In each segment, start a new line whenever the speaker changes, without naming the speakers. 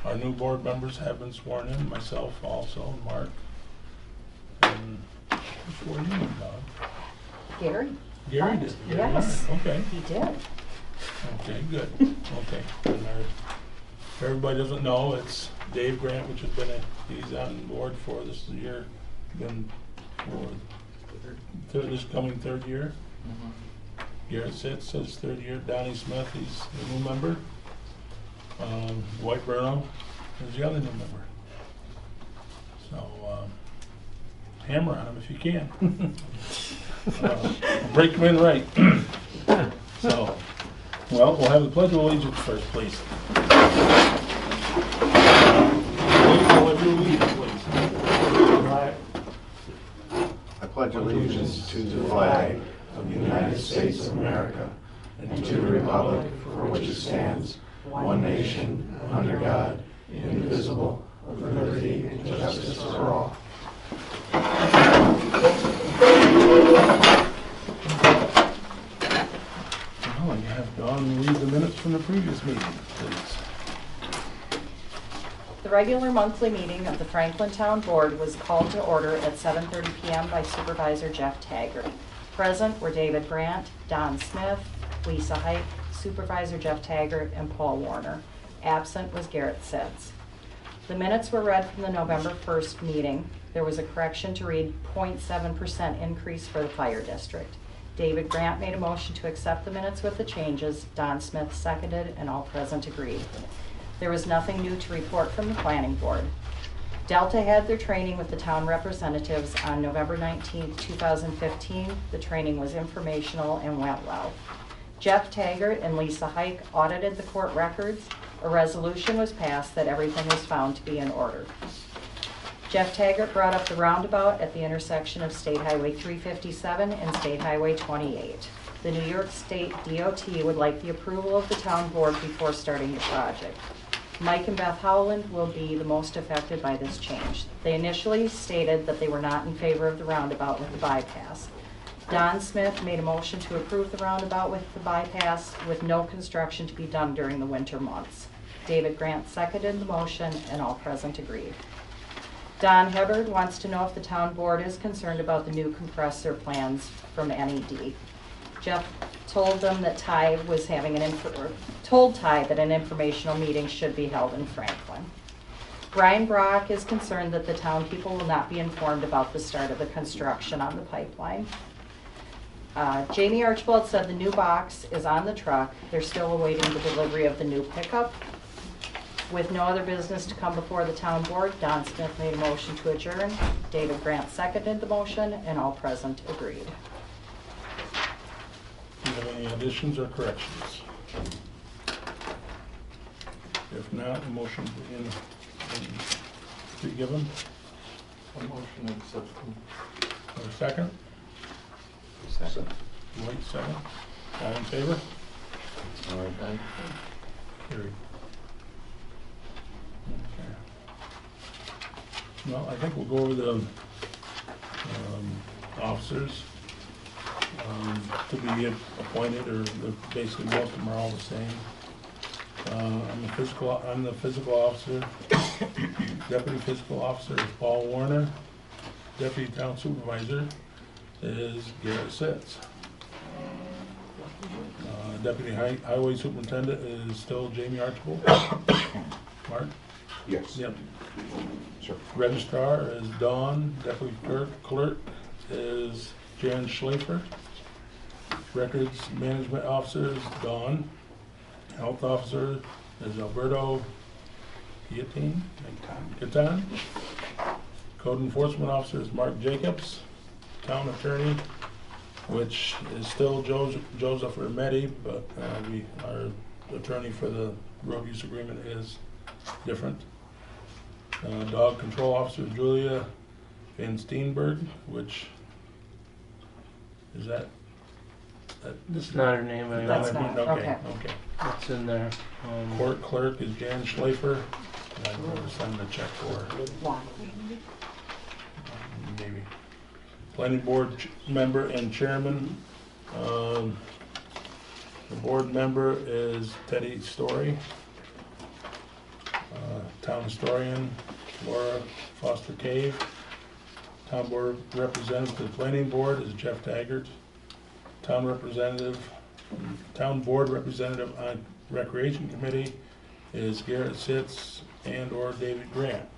Our new board members have been sworn in, myself also, Mark. And who swore you in, Bob?
Gary?
Gary did?
Yes.
Okay,
He did.
okay, good, okay. And everybody doesn't know, it's Dave Grant, which has been he's on board for this year, been for this coming third year. Garrett Sitz is third year. Donnie Smith, he's a new member. Dwight Burno is the other new member. So hammer on him if you can. Break him in right. So, well, we'll have the Pledge of Allegiance first, please.
I pledge allegiance to the flag of the United States of America and to the republic for which it stands, one nation, under God, indivisible, with liberty and justice for all.
Well, you have Dawn read the minutes from the previous meeting, please.
The regular monthly meeting of the Franklin Town Board was called to order at 7:30 p.m. by Supervisor Jeff Taggart. Present were David Grant, Don Smith, Lisa Hike, Supervisor Jeff Taggart, and Paul Warner. Absent was Garrett Sitz. The minutes were read from the November 1st meeting. There was a correction to read 0.7% increase for the fire district. David Grant made a motion to accept the minutes with the changes. Don Smith seconded, and all present agreed. There was nothing new to report from the planning board. Delta had their training with the town representatives on November 19, 2015. The training was informational and went well. Jeff Taggart and Lisa Hike audited the court records. A resolution was passed that everything was found to be in order. Jeff Taggart brought up the roundabout at the intersection of State Highway 357 and State Highway 28. The New York State DOT would like the approval of the town board before starting the project. Mike and Beth Howland will be the most affected by this change. They initially stated that they were not in favor of the roundabout with the bypass. Don Smith made a motion to approve the roundabout with the bypass with no construction to be done during the winter months. David Grant seconded the motion, and all present agreed. Don Hubbard wants to know if the town board is concerned about the new compressor plans from NED. Jeff told them that Ty was having told Ty that an informational meeting should be held in Franklin. Brian Brock is concerned that the town people will not be informed about the start of the construction on the pipeline. Jamie Archibald said the new box is on the truck. They're still awaiting the delivery of the new pickup. With no other business to come before the town board, Don Smith made a motion to adjourn. David Grant seconded the motion, and all present agreed.
Do you have any additions or corrections? If not, a motion be given.
A motion to accept.
Or a second?
Second.
Wait, second. All in favor?
Aye.
Carried. Okay. Well, I think we'll go over the officers to be appointed, or basically most of them are all the same. I'm the physical officer. Deputy physical officer is Paul Warner. Deputy town supervisor is Garrett Sitz. Deputy highway superintendent is still Jamie Archibald. Mark?
Yes.
Yep.
Sure.
Registrar is Dawn. Deputy clerk is Jan Schlafer. Records management officer is Dawn. Health officer is Alberto Guillotin. Code enforcement officer is Mark Jacobs. Town attorney, which is still Joseph Ermetti, but our attorney for the road use agreement is different. Dog control officer Julia Van Steenberg, which is that
That's not her name anymore.
That's not,
okay.
It's in there.
Court clerk is Jan Schlafer. I'm going to send a check for her. Maybe. Planning board member and chairman. The board member is Teddy Story. Town historian, Laura Foster Cave. Town board representative to the planning board is Jeff Taggart. Town board representative on recreation committee is Garrett Sitz and/or David Grant.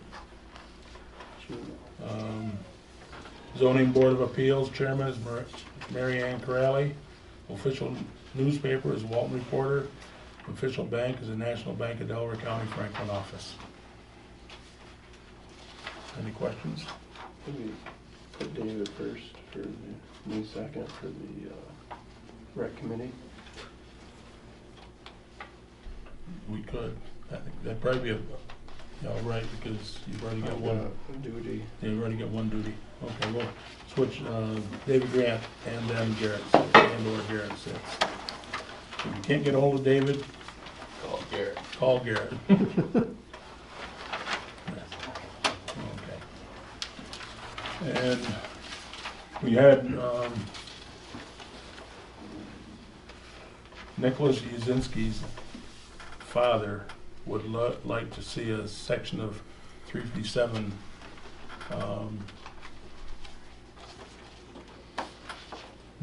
Zoning Board of Appeals chairman is Mary Ann Corrali. Official newspaper is Walton Reporter. Official bank is the National Bank of Delaware County Franklin office. Any questions?
Maybe put David first for the, me second for the rec committee.
We could. I think that'd probably be right, because you've already got one.
Duty.
You've already got one duty. Okay, we'll switch David Grant and then Garrett Sitz, and/or Garrett Sitz. If you can't get a hold of David, call Garrett. Okay. And we had Nicholas Yazinski's father would like to see a section of 357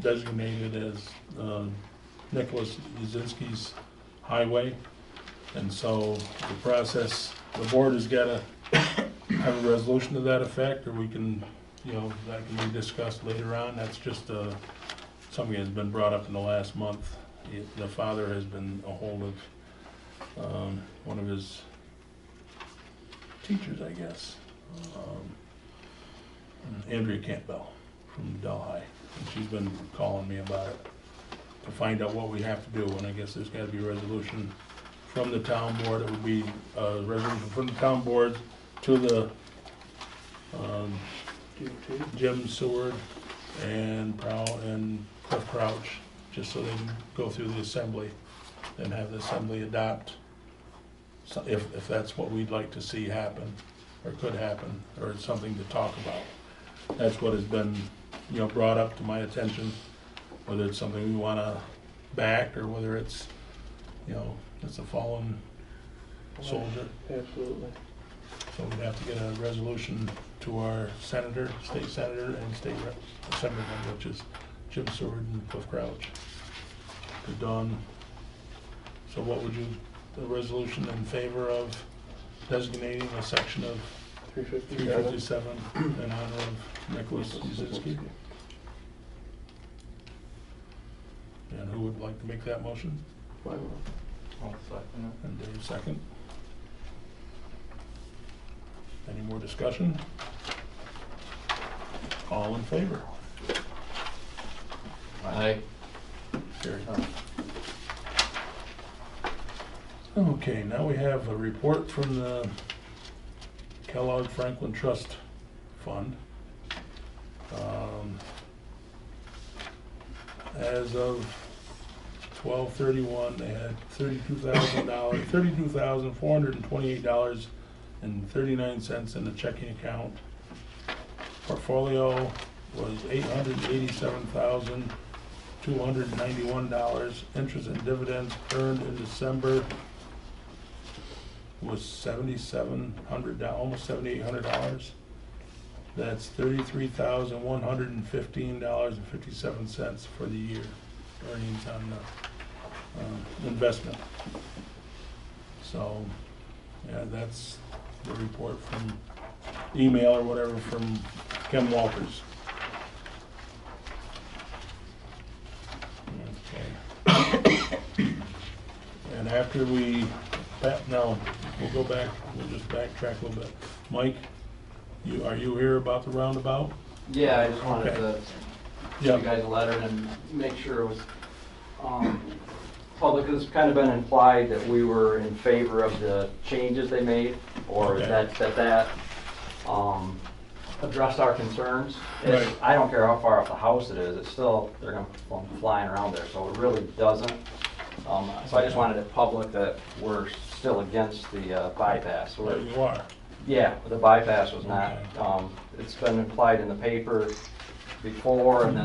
designated as Nicholas Yazinski's highway. And so the process, the board has got to have a resolution to that effect, or we can, that can be discussed later on. That's just something that's been brought up in the last month. The father has been a hold of one of his teachers, I guess, Andrea Campbell from Delhi, and she's been calling me about it to find out what we have to do. And I guess there's got to be a resolution from the town board. It would be a resolution from the town board to the Jim Seward and Cliff Crouch, just so they can go through the assembly and have the assembly adopt, if that's what we'd like to see happen, or could happen, or it's something to talk about. That's what has been, brought up to my attention, whether it's something we want to back, or whether it's, it's a fallen soldier.
Absolutely.
So we'd have to get a resolution to our senator, state senator, and state assemblyman, which is Jim Seward and Cliff Crouch. To Dawn. So what would you, the resolution in favor of designating a section of 357 in honor of Nicholas Yazinski? And who would like to make that motion?
Why not?
I'll second it.
And Dave second. Any more discussion? All in favor?
Aye.
Carried. Okay, now we have a report from the Kellogg Franklin Trust Fund. As of 12/31, they had $32,428.39 in the checking account. Portfolio was $887,291. Interest and dividends earned in December was $7,700, almost $7,800. That's $33,115.57 for the year earnings on the investment. So, yeah, that's the report from email or whatever from Kim Walters. Okay. And after we, now we'll go back, we'll just backtrack a little bit. Mike, are you here about the roundabout?
Yeah, I just wanted
Okay.
to
Yeah.
give you guys a letter and make sure it was public. It's kind of been implied that we were in favor of the changes they made, or
Okay.
that addressed our concerns.
Right.
I don't care how far off the house it is, it's still, they're gonna come flying around there, so it really doesn't. So I just wanted it public that we're still against the bypass.
There you are.
Yeah, the bypass was not,
Okay.
it's been implied in the paper before, and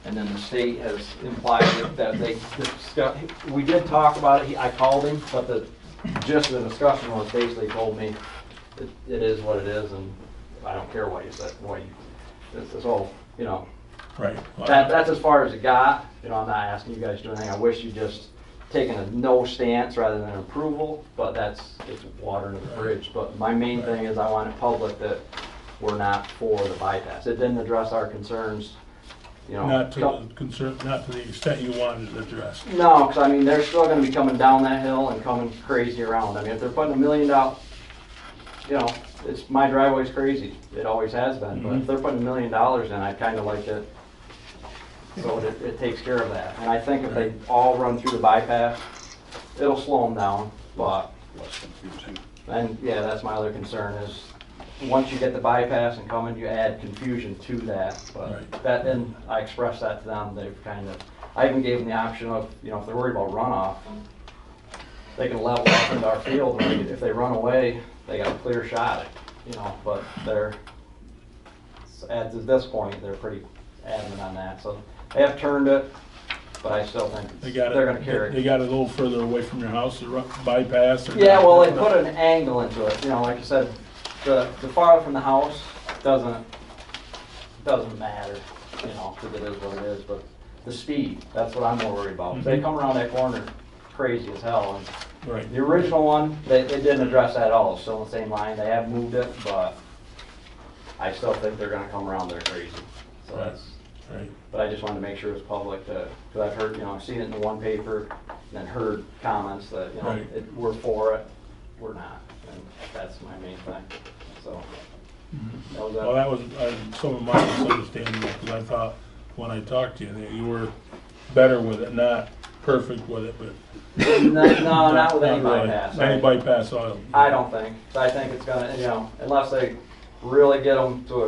then the state has implied that they discussed, we did talk about it, I called him, but the just the discussion was basically told me it is what it is, and I don't care what you said, it's all, you know,
Right.
that's as far as it got. You know, I'm not asking you guys to do anything. I wish you just taken a no stance rather than approval, but it's water under the bridge. But my main thing is I want it public that we're not for the bypass. It didn't address our concerns, you know.
Not to the concern, not to the extent you wanted it addressed.
No, because I mean, they're still gonna be coming down that hill and coming crazy around. I mean, if they're putting $1 million, you know, my driveway's crazy. It always has been, but if they're putting $1 million in, I kinda like it. So it takes care of that. And I think if they all run through the bypass, it'll slow them down, but, and yeah, that's my other concern is, once you get the bypass and come in, you add confusion to that, but
Right.
that, and I expressed that to them, they've kind of, I even gave them the option of, you know, if they're worried about runoff, they can level up into our field, and if they run away, they got a clear shot, you know, but they're, at this point, they're pretty adamant on that, so they have turned it, but I still think
They got it.
they're gonna carry
They
it.
got it a little further away from your house, the bypass. Or
Yeah, well, they put an angle into it, you know, like I said, the farther from the house doesn't matter, you know, because it is what it is, but the speed, that's what I'm more worried about. If they come around that corner crazy as hell, and
Right.
the original one, they didn't address that at all, it's still in the same line, they have moved it, but I still think they're gonna come around there crazy, so
Right.
that's,
Right.
but I just wanted to make sure it was public, because I've heard, you know, I've seen it in the one paper, and then heard comments that, you know,
Right.
we're for it, we're not, and that's my main thing, so. That was
Well,
it.
that was some of my misunderstanding, because I thought, when I talked to you, that you were better with it, not perfect with it, but.
No, not with any
really.
bypass.
Any bypass oil.
I don't think, I think it's gonna, you know, unless they really get them to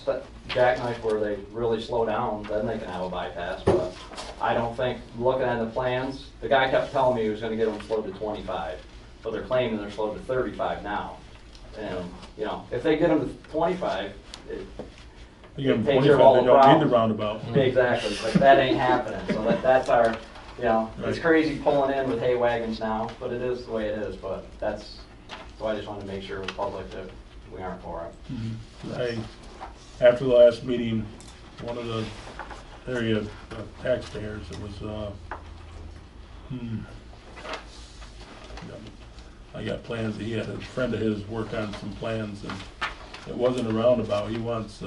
a jackknife where they really slow down, then they can have a bypass, but I don't think, looking at the plans, the guy kept telling me he was gonna get them slowed to 25, but they're claiming they're slowed to 35 now. And, you know, if they get them to 25,
You give them
Takes care
25,
of all
they
the
don't need the
problems.
roundabout.
exactly, but that ain't happening, so that's our, you know, it's
Right.
crazy pulling in with hay wagons now, but it is the way it is, but that's, so I just wanted to make sure it was public that we aren't for it.
After the last meeting, one of the area taxpayers, it was, I got plans, he had a friend of his work on some plans, and it wasn't a roundabout, he wants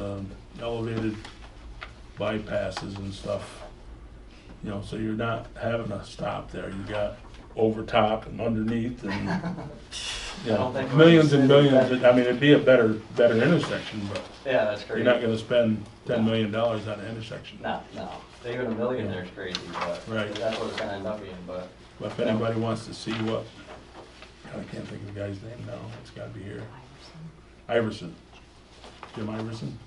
elevated bypasses and stuff. You know, so you're not having a stop there, you got over top and underneath, and, you
I
know,
don't think
millions and
we're-
millions, I mean, it'd be a better intersection, but
Yeah, that's crazy.
you're not gonna spend $10 million on an intersection.
No, even $1 million there is crazy, but
Right.
that's what it's gonna end up being, but.
But if anybody wants to see what, I can't think of the guy's name now, it's gotta be here. Iverson, Jim Iverson.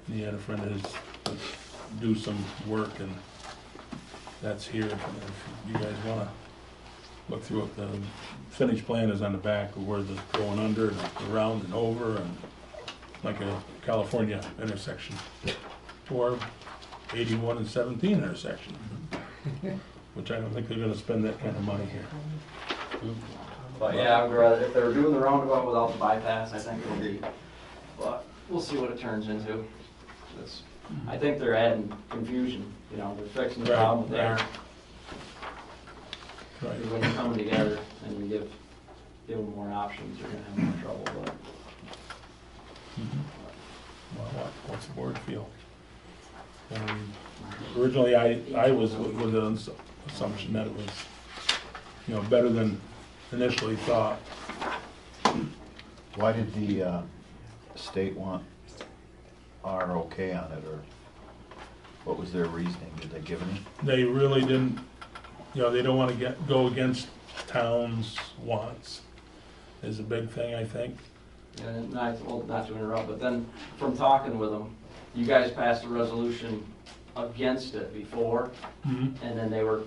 And he had a friend of his that do some work, and that's here, if you guys wanna look through it. The finished plan is on the back of where the going under and around and over, and like a California intersection, or 81 and 17 intersection, which I don't think they're gonna spend that kind of money here.
But yeah, I would rather, if they were doing the roundabout without the bypass, I think it would be, but we'll see what it turns into. It's, I think they're adding confusion, you know, they're fixing the
Right,
problem, they
right.
aren't.
Right.
Because when you come together and you give them more options, you're gonna have more trouble, but.
Well, what's the board feel? Originally, I was with the assumption that it was, you know, better than initially thought.
Why did the state want our okay on it, or what was their reasoning? Did they give any?
They really didn't, you know, they don't want to go against towns' wants, is a big thing, I think.
And well, not to interrupt, but then from talking with them, you guys passed a resolution against it before, and then they were,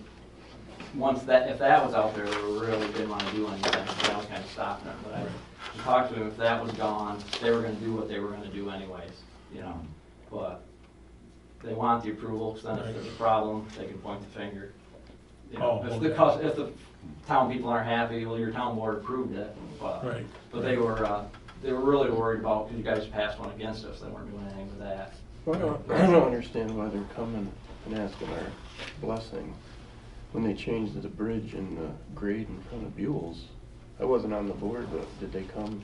once that, if that was out there, they really didn't want to do anything, so that was kind of stopping it, but I talked to them, if that was gone, they were gonna do what they were gonna do anyways, you know, but they want the approval, because then if there's a problem, they can point the finger, You know,
Oh,
if
okay.
if the town people aren't happy, well, your town board approved it, but.
Right.
But they were really worried about, because you guys passed one against us, they weren't doing anything with that.
Well, I don't understand why they're coming and asking our blessing when they changed the bridge and the grade in front of Buell's. I wasn't on the board, but did they come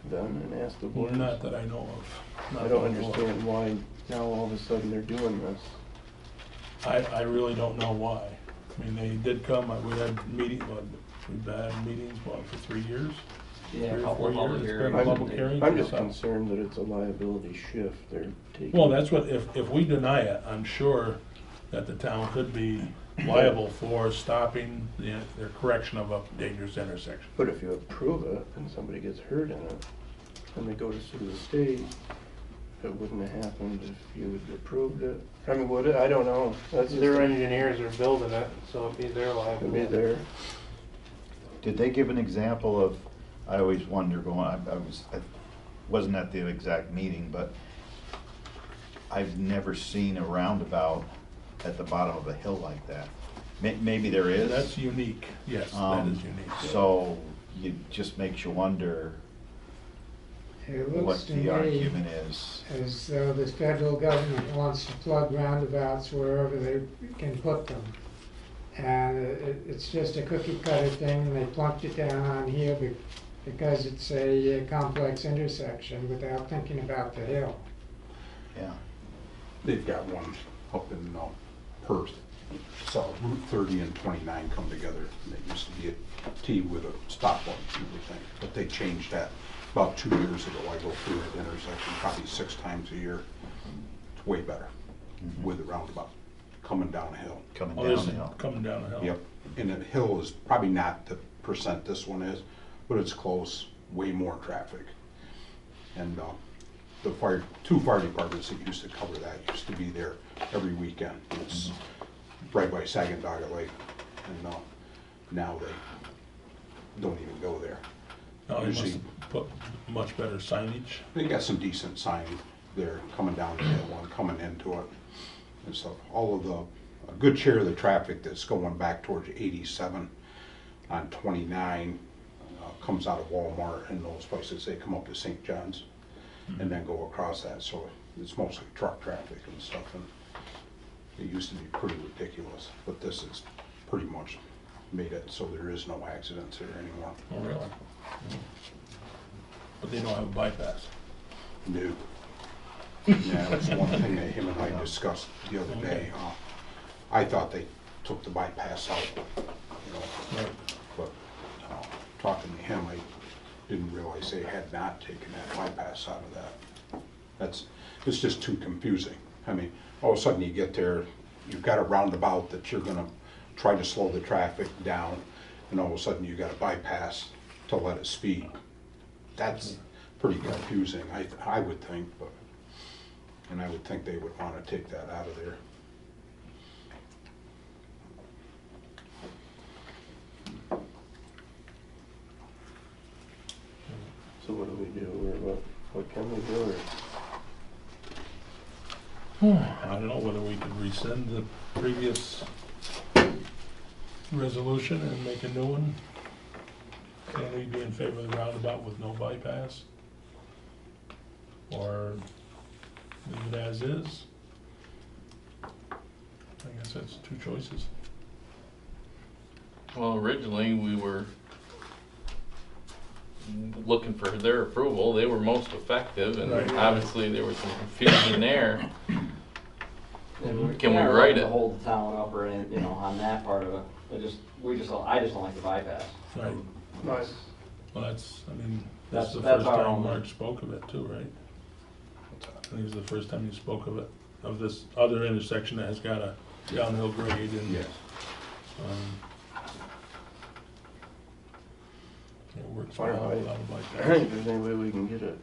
then and ask the board?
Not that I know of. Not
I don't
that know of.
understand why now all of a sudden they're doing this.
I really don't know why. I mean, they did come, we had we've had meetings, for 3 years?
Yeah,
3
a
or
couple
4
of public
years? It's
hearings.
been a public hearing.
I'm just concerned that it's a liability shift they're taking.
Well, that's what, if we deny it, I'm sure that the town could be liable for stopping their correction of a dangerous intersection.
But if you approve it and somebody gets hurt in it, and they go to sue the state, it wouldn't have happened if you had approved it. I mean, would it? I don't know. That's just,
Their engineers are building it, so it'd be their
it'd
liability.
be there.
Did they give an example of, I always wonder I wasn't at the exact meeting, but I've never seen a roundabout at the bottom of a hill like that. Maybe there is.
That's unique, yes, that
Um,
is unique.
So it just makes you wonder
It
what
looks to
the
me
argument is.
as though the federal government wants to plug roundabouts wherever they can put them. And it's just a cookie cutter thing, they plunked it down on here because it's a complex intersection without thinking about the hill.
Yeah.
They've got one up in Perth. So Route 30 and 29 come together. And it used to be a T with a stop button, you would think. But they changed that about 2 years ago. I go through that intersection probably 6 times a year. It's way better with the roundabout coming down a hill.
Coming
Oh,
down
this
the
is
hill.
coming down a hill.
Yep. And the hill is probably not the percent this one is, but it's close, way more traffic. And the two fire departments that used to cover that used to be there every weekend. It's right by Saginaw Lake, and now they don't even go there.
Now, they must
Usually-
have put much better signage.
They got some decent sign there coming down the hill and coming into it and stuff. All of a good share of the traffic that's going back towards 87 on 29 comes out of Walmart and those places. They come up to St. John's and then go across that. So it's mostly truck traffic and stuff. And it used to be pretty ridiculous, but this has pretty much made it so there is no accidents there anymore.
Oh, really? But they don't have a bypass.
No. Yeah, that's one thing that him and I discussed the other day. I thought they took the bypass out,
Right.
but talking to him, I didn't realize they had not taken that bypass out of that. It's just too confusing. I mean, all of a sudden you get there, you've got a roundabout that you're gonna try to slow the traffic down, and all of a sudden you got a bypass to let it speed. That's pretty confusing, I would think, but, and I would think they would wanna take that out of there.
So what do we do, or what can we do, or?
I don't know whether we could rescind the previous resolution and make a new one. Can we be in favor of the roundabout with no bypass? Or leave it as is? I guess that's 2 choices.
Well, originally, we were looking for their approval. They were most effective, and
Right.
obviously there was some confusion there.
And
Can we
we're not
write
looking to
it?
hold the town up or any, on that part of it. I just don't like the bypass.
Right.
Nice.
Well, that's the
That's
first
our
time
own.
Mark spoke of it too, right? I think it's the first time you spoke of it, of this other intersection that has got a downhill grade and.
Yes.
It works
Fire
well
height.
without a
I
bypass.
think there's any way we can get it,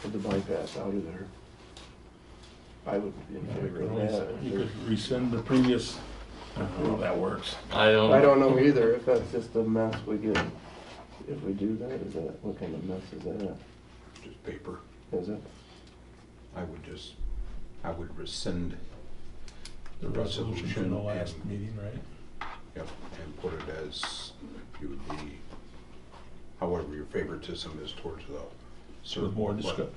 get the bypass out of there. I would be in favor of that.
You could rescind the previous, I don't know how that works.
I don't.
I don't know either, if that's just a mess we get, if we do that, what kind of mess is that?
Just paper.
Is it?
I would rescind
the resolution from the last
and-
meeting, right?
Yep, and put it as, you would be, however your favoritism is towards the certain.
With more discussion.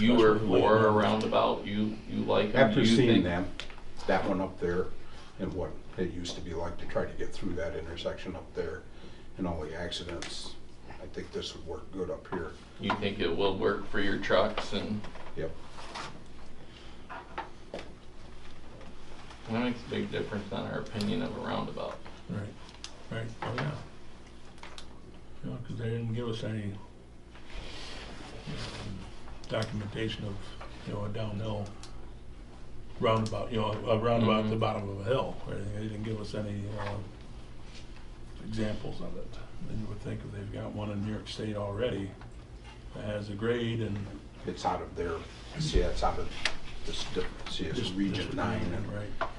You were
with
for a
landowner.
roundabout, you like them,
After
you
seeing
think?
them, that one up there, and what it used to be like to try to get through that intersection up there, and all the accidents, I think this would work good up here.
You think it will work for your trucks and
Yep.
that makes a big difference on our opinion of a roundabout.
Right, oh yeah. You know, 'cause they didn't give us any documentation of, you know, a downhill roundabout, you know, a roundabout at the bottom of a hill, or anything. They didn't give us any, examples of it. And you would think if they've got one in New York State already that has a grade and.
It's out of their, see, it's out of this, see, it's
Just-
Region
just
9.
region,
And
right.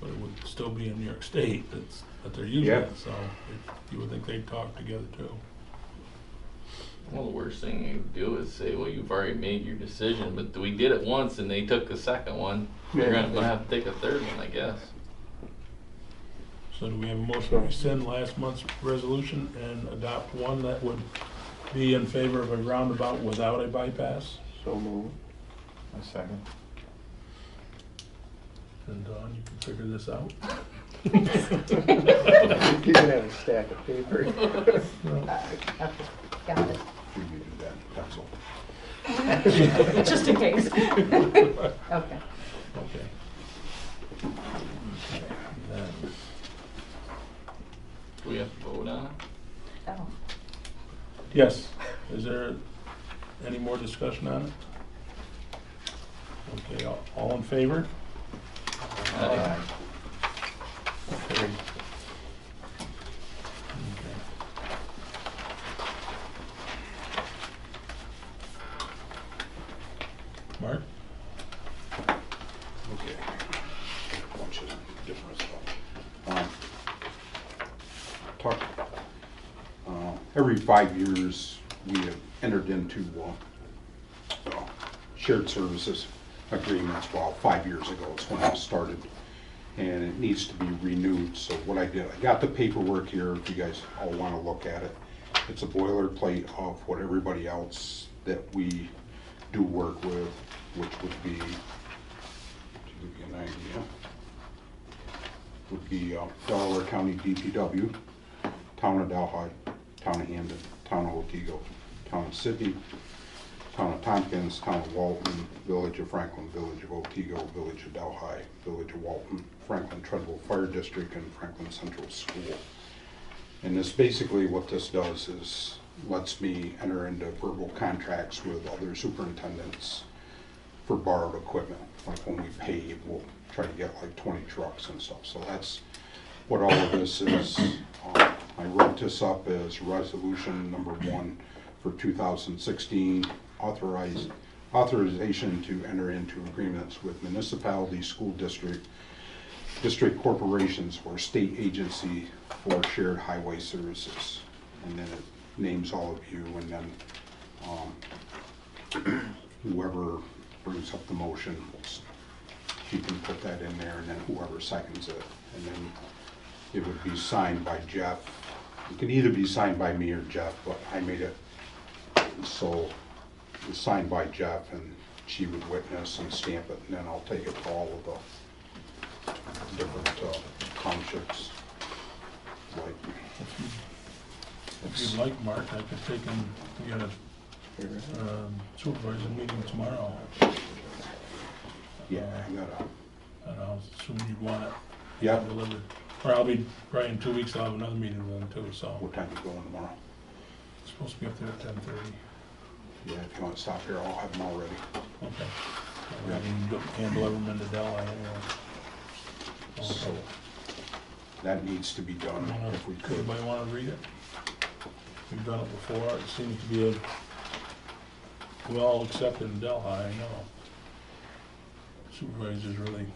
But it would still be in New York State, that they're using
Yeah.
it, so you would think they'd talk together too.
Well, the worst thing you do is say, well, you've already made your decision, but we did it once and they took the second one. You're
Yeah.
gonna have to take a third one, I guess.
So do we have a motion to rescind last month's resolution and adopt one that would be in favor of a roundabout without a bypass?
So moved.
A second.
And Dawn, you can figure this out.
You can have a stack of paper.
Okay, got it.
you do that pencil.
Just in case. Okay.
Okay. Then,
Do we have to vote on it?
Oh.
yes, is there any more discussion on it? Okay, all in favor?
Aye.
Carried. Okay. Mark?
Okay. Bunch of different stuff. Every 5 years, we have entered into shared services agreements. Well, 5 years ago is when I started, and it needs to be renewed. So what I did, I got the paperwork here if you guys all want to look at it. It's a boilerplate of what everybody else that we do work with, which would be, to give you an idea, would be Delaware County DPW, Town of Delhi, Town of Hamden, Town of Otsego, Town of Sydney, Town of Tompkins, Town of Walton, Village of Franklin, Village of Otsego, Village of Delhi, Village of Walton, Franklin Treadwell Fire District, and Franklin Central School. And this basically what this does is lets me enter into verbal contracts with other superintendents for borrowed equipment. Like when we pave, we'll try to get like 20 trucks and stuff. So that's what all of this is. I wrote this up as resolution number 1 for 2016, authorization to enter into agreements with municipalities, school district corporations, or state agency for shared highway services. And then it names all of you, and then whoever brings up the motion, you can put that in there, and then whoever seconds it. And then it would be signed by Jeff. It can either be signed by me or Jeff, but I made it so it's signed by Jeff, and she would witness and stamp it, and then I'll take it to all of the different townships. Like,
If you'd like, Mark, I could take him, we got a supervisor meeting tomorrow.
yeah, I gotta,
And I'll assume you'd want it
yeah.
delivered. Or I'll be, probably in 2 weeks, I'll have another meeting with them too, so.
What time you going tomorrow?
It's supposed to be up there at 10:30.
Yeah, if you want to stop here, I'll have them all ready.
Okay. We can hand deliver them into Delhi anyway.
So that needs to be done if we could.
Anybody want to read it? We've done it before. It seems to be well accepted in Delhi, I know. Supervisors really,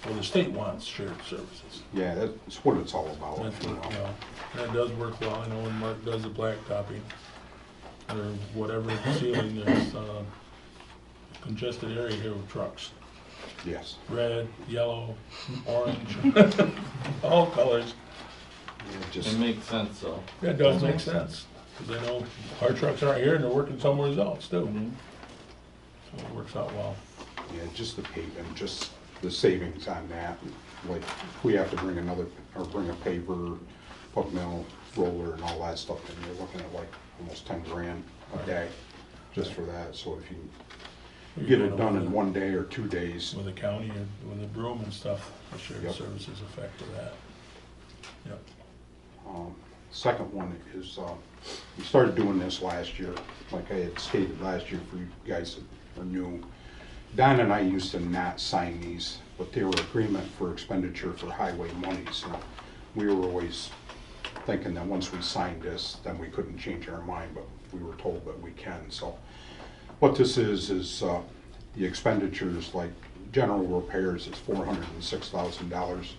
well, the state wants shared services.
Yeah, that's what it's all about.
That's
you
what,
know.
you know, and it does work well. I know when Mark does the blacktopping or whatever sealing, there's congested area here with trucks.
Yes.
red, yellow, orange, all colors.
Yeah,
It
just,
makes sense though.
It does make sense, because I know our trucks aren't here and they're working somewhere else too. So it works out well.
yeah, just the paving, just the savings on that. Like, if we have to bring another, or bring a paver, put mill, roller and all that stuff, and you're looking at like almost 10 grand a day just for that. So if you get it done in 1 day or 2 days,
With the county and with the broom and stuff, the shared
Yep.
services effect of that. Yep.
Second one is, we started doing this last year, like I had stated last year for you guys that are new. Don and I used to not sign these, but they were agreement for expenditure for highway monies. And we were always thinking that once we signed this, then we couldn't change our mind, but we were told that we can. So what this is the expenditures, like general repairs is $406,000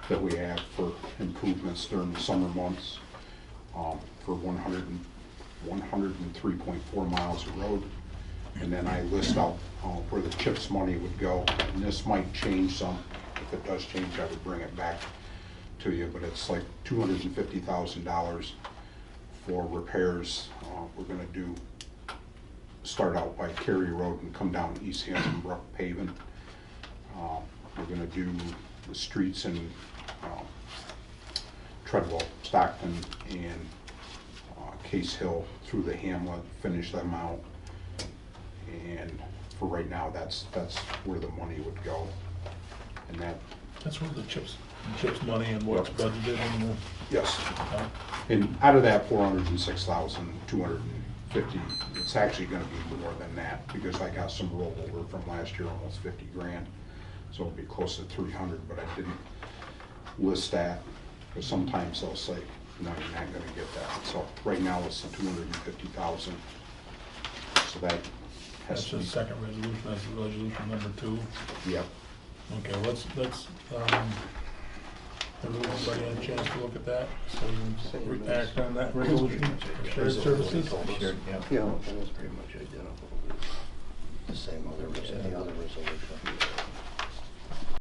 that we have for improvements during the summer months, for 103.4 miles of road. And then I list out where the CHIPS money would go, and this might change some. If it does change, I would bring it back to you, but it's like $250,000 for repairs. We're gonna start out by Cary Road and come down East Hanson Brook paving. We're gonna do the streets in Treadwell, Stockton, and Case Hill through the hamlet, finish them out. And for right now, that's where the money would go. And
That's where the CHIPS money and what's budgeted in the,
yes. And out of that 406,250, it's actually gonna be more than that, because I got some rollover from last year, almost 50 grand. So it'll be close to 300, but I didn't list that, because sometimes they'll say, no, you're not gonna get that. So right now, it's the 250,000. So that has
that's
to
the
be,
second resolution, that's resolution number 2.
yep.
Okay, let's, everybody had a chance to look at that, so we can act on that resolution for shared services.
Yeah.
That was pretty much identical. The same other, any other resolution.